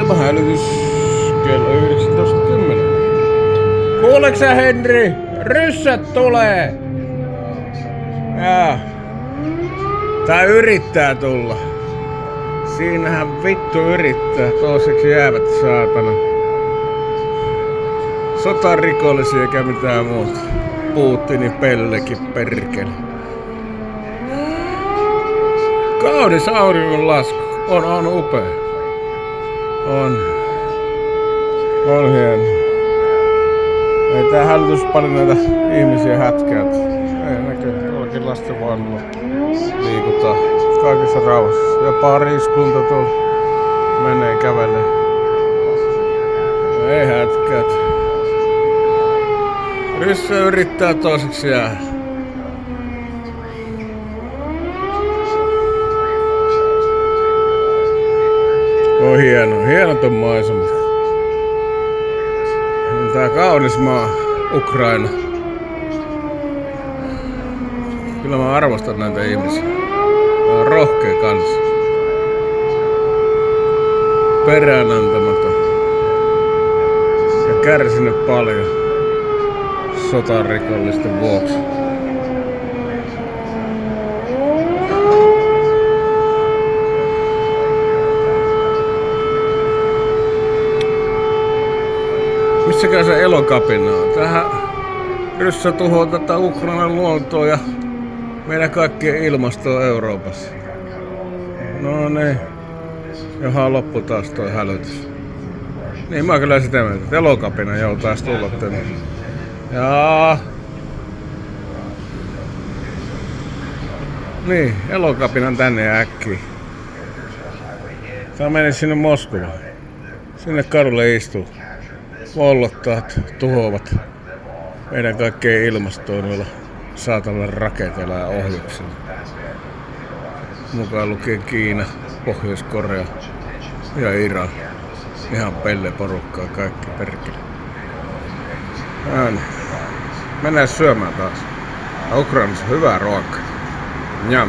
Ilmahälytys kello 19.10. Kuuleeko sä, Henri? Ryssät tulee! Jaa. Tai yrittää tulla. Siinähän vittu yrittää. Toiseksi jäävät saatana. Sotarikollisia eikä mitään muuta. Putinin pellekin perkele. Kaunis auringonlasku. On upea. On hieno. Ei tää hälytys paljon näitä ihmisiä hätkää. Ei näkyy. Tuollakin lastenvaunulla liikutaan kaikessa rauhassa. Ja pariskunta tuolla menee kävelee. Ei hätkää. Ryssä yrittää toiseksi jäädä. On hienot on maisemat. Tää kaunis maa, Ukraina. Kyllä mä arvostan näitä ihmisiä. Mä oon rohkea kanssa. Peräänantamaton. Ja kärsinyt paljon sotarikollisten vuoksi. Missäkään se elokapina on? Tähän ryssä tuhoaa tätä Ukrainan luontoa ja meidän kaikkien ilmastoa Euroopassa. No niin. Johan loppu taas toi hälytys. Niin mä oon kyllä sitä mieltä, että elokapina joutais tulla tänne. Jaa. Niin, elokapinan tänne äkkiä. Tää meni sinne Moskovaan. Sinne kadulle istuu. Vollottajat tuhoavat meidän kaikkeen ilmastoon noilla saatavilla raketeilla ja ohjuksilla. Mukaan lukien Kiina, Pohjois-Korea ja Iran. Ihan pelle porukkaa kaikki perkele. Mennään syömään taas. Ukrainassa hyvää ruokaa. Njam.